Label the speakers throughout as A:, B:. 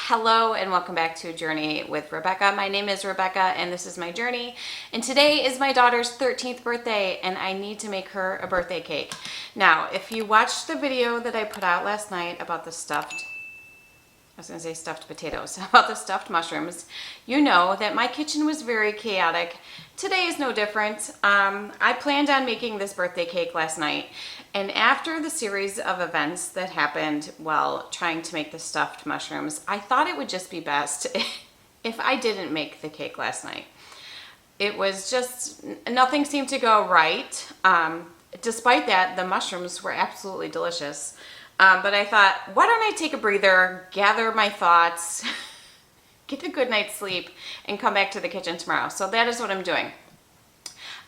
A: Hello and welcome back to Journey with Rebecca. My name is Rebecca and this is my journey. And today is my daughter's 13th birthday and I need to make her a birthday cake. Now, if you watched the video that I put out last night about the stuffed potatoes, about the stuffed mushrooms, you know that my kitchen was very chaotic. Today is no different. I planned on making this birthday cake last night, and after the series of events that happened while trying to make the stuffed mushrooms, I thought it would just be best if I didn't make the cake last night. It was just, nothing seemed to go right. Despite that, the mushrooms were absolutely delicious. But I thought, why don't I take a breather, gather my thoughts, get a good night's sleep, and come back to the kitchen tomorrow. So that is what I'm doing.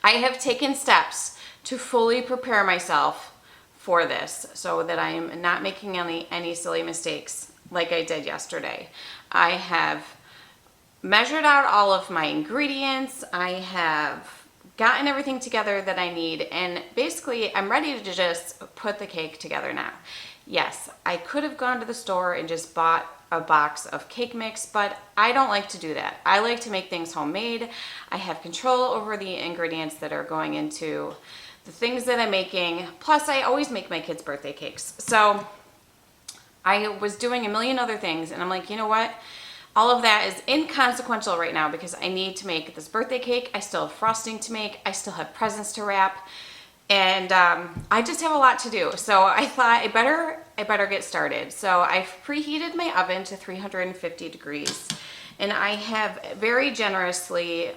A: I have taken steps to fully prepare myself for this so that I am not making any silly mistakes like I did yesterday. I have measured out all of my ingredients. I have gotten everything together that I need, and basically I'm ready to just put the cake together now. Yes, I could have gone to the store and just bought a box of cake mix, but I don't like to do that. I like to make things homemade. I have control over the ingredients that are going into the things that I'm making. Plus, I always make my kids' birthday cakes. So I was doing a million other things, and I'm like, you know what? All of that is inconsequential right now because I need to make this birthday cake. I still have frosting to make. I still have presents to wrap. And I just have a lot to do. So I thought I better get started. So I've preheated my oven to 350 degrees. And I have very generously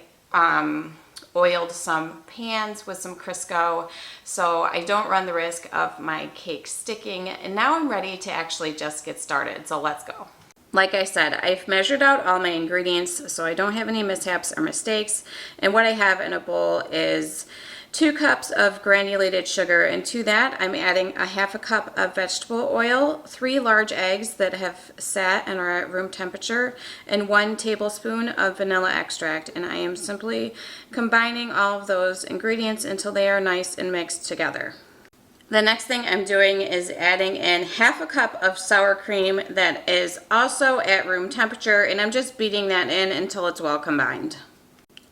A: oiled some pans with some Crisco so I don't run the risk of my cake sticking. And now I'm ready to actually just get started. So let's go. Like I said, I've measured out all my ingredients so I don't have any mishaps or mistakes. And what I have in a bowl is 2 cups of granulated sugar, and to that I'm adding a half a cup of vegetable oil, 3 large eggs that have sat and are at room temperature, and 1 tablespoon of vanilla extract. And I am simply combining all of those ingredients until they are nice and mixed together. The next thing I'm doing is adding in half a cup of sour cream that is also at room temperature, and I'm just beating that in until it's well combined.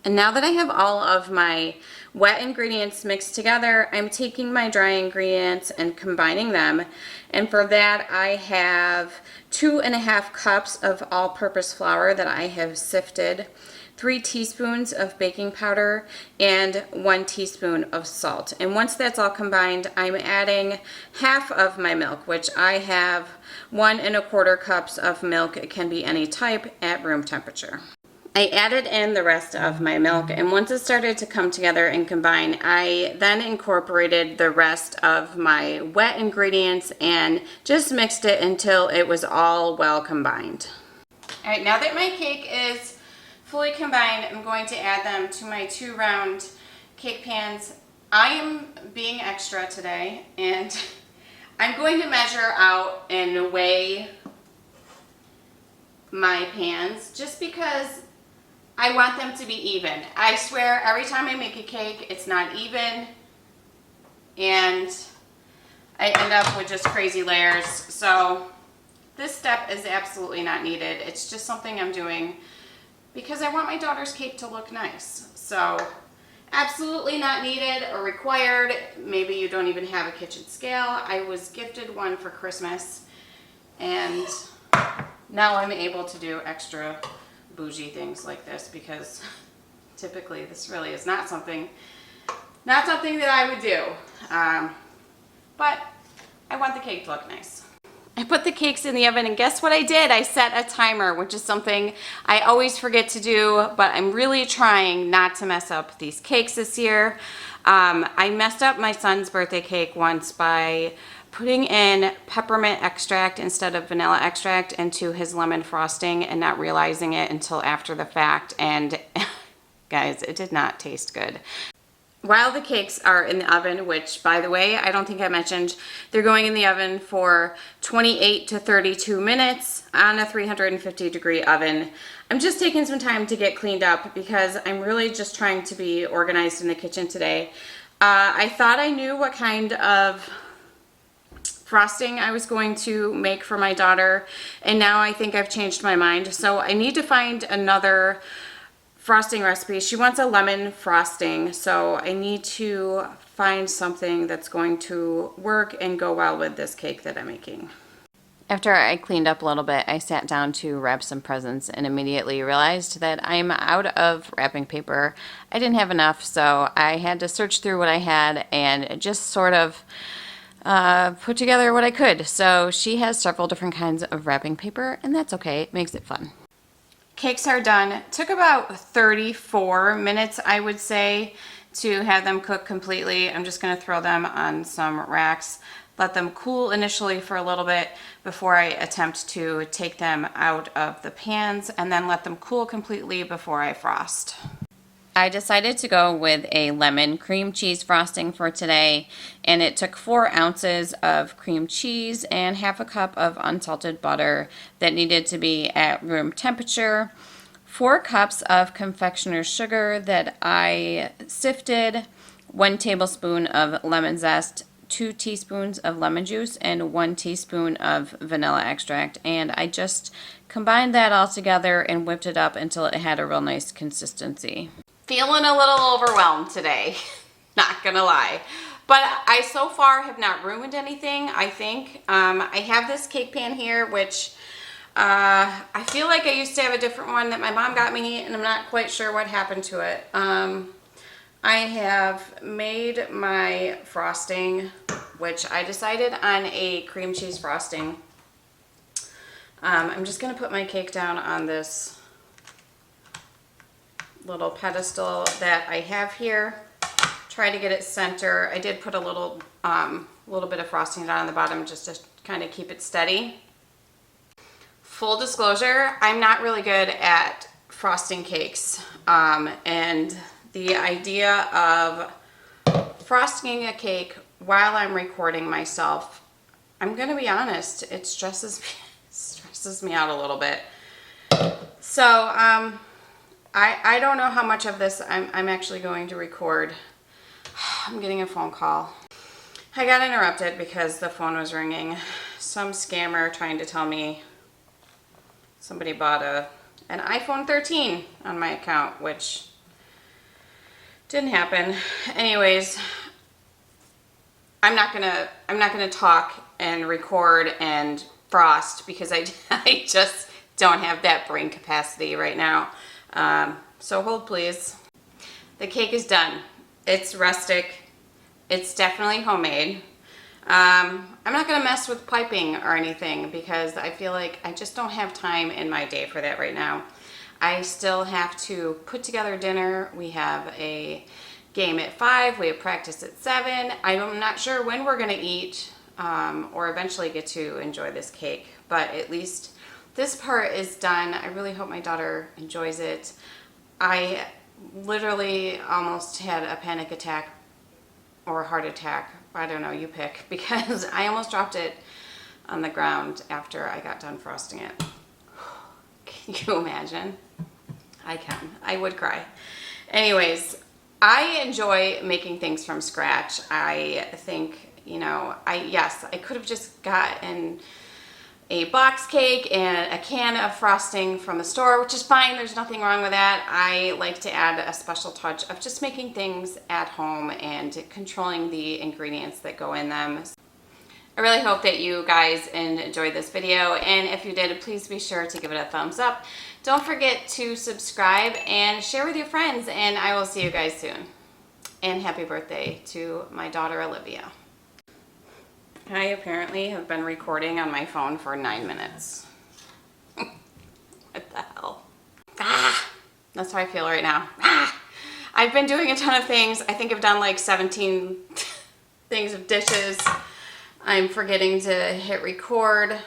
A: And now that I have all of my wet ingredients mixed together, I'm taking my dry ingredients and combining them. And for that, I have 2.5 cups of all-purpose flour that I have sifted, 3 teaspoons of baking powder, and 1 teaspoon of salt. And once that's all combined, I'm adding half of my milk, which I have 1.25 cups of milk. It can be any type at room temperature. I added in the rest of my milk, and once it started to come together and combine, I then incorporated the rest of my wet ingredients and just mixed it until it was all well combined. All right, now that my cake is fully combined, I'm going to add them to my 2 round cake pans. I am being extra today, and I'm going to measure out and weigh my pans just because I want them to be even. I swear every time I make a cake, it's not even, and I end up with just crazy layers. So this step is absolutely not needed. It's just something I'm doing because I want my daughter's cake to look nice. So absolutely not needed or required. Maybe you don't even have a kitchen scale. I was gifted one for Christmas, and now I'm able to do extra bougie things like this because typically this really is not something that I would do. But I want the cake to look nice. I put the cakes in the oven, and guess what I did? I set a timer, which is something I always forget to do, but I'm really trying not to mess up these cakes this year. I messed up my son's birthday cake once by putting in peppermint extract instead of vanilla extract into his lemon frosting and not realizing it until after the fact, and guys, it did not taste good. While the cakes are in the oven, which by the way, I don't think I mentioned, they're going in the oven for 28 to 32 minutes on a 350 degree oven. I'm just taking some time to get cleaned up because I'm really just trying to be organized in the kitchen today. I thought I knew what kind of frosting I was going to make for my daughter, and now I think I've changed my mind. So I need to find another frosting recipe. She wants a lemon frosting, so I need to find something that's going to work and go well with this cake that I'm making. After I cleaned up a little bit, I sat down to wrap some presents and immediately realized that I'm out of wrapping paper. I didn't have enough, so I had to search through what I had and just sort of put together what I could. So she has several different kinds of wrapping paper, and that's okay. It makes it fun. Cakes are done. It took about 34 minutes, I would say, to have them cook completely. I'm just going to throw them on some racks, let them cool initially for a little bit before I attempt to take them out of the pans, and then let them cool completely before I frost. I decided to go with a lemon cream cheese frosting for today, and it took 4 ounces of cream cheese and half a cup of unsalted butter that needed to be at room temperature, 4 cups of confectioners sugar that I sifted, 1 tablespoon of lemon zest, 2 teaspoons of lemon juice, and 1 teaspoon of vanilla extract, and I just combined that all together and whipped it up until it had a real nice consistency. Feeling a little overwhelmed today, not gonna lie. But I so far have not ruined anything, I think. I have this cake pan here, which I feel like I used to have a different one that my mom got me, and I'm not quite sure what happened to it. I have made my frosting, which I decided on a cream cheese frosting. I'm just gonna put my cake down on this little pedestal that I have here. Try to get it center. I did put a little bit of frosting down on the bottom just to kind of keep it steady. Full disclosure, I'm not really good at frosting cakes, and the idea of frosting a cake while I'm recording myself, I'm gonna be honest, it stresses me out a little bit. So I don't know how much of this I'm actually going to record. I'm getting a phone call. I got interrupted because the phone was ringing. Some scammer trying to tell me somebody bought an iPhone 13 on my account, which didn't happen. Anyways, I'm not gonna talk and record and frost because I just don't have that brain capacity right now. So hold please. The cake is done. It's rustic. It's definitely homemade. I'm not gonna mess with piping or anything because I feel like I just don't have time in my day for that right now. I still have to put together dinner. We have a game at 5. We have practice at 7. I'm not sure when we're gonna eat or eventually get to enjoy this cake, but at least this part is done. I really hope my daughter enjoys it. I literally almost had a panic attack or a heart attack. I don't know, you pick, because I almost dropped it on the ground after I got done frosting it. Can you imagine? I can. I would cry. Anyways, I enjoy making things from scratch. I think, you know, yes, I could have just gotten a box cake and a can of frosting from the store, which is fine. There's nothing wrong with that. I like to add a special touch of just making things at home and controlling the ingredients that go in them. I really hope that you guys enjoyed this video, and if you did, please be sure to give it a thumbs up. Don't forget to subscribe and share with your friends, and I will see you guys soon. And happy birthday to my daughter Olivia. I apparently have been recording on my phone for 9 minutes. What the hell? That's how I feel right now. I've been doing a ton of things. I think I've done like 17 things of dishes. I'm forgetting to hit record.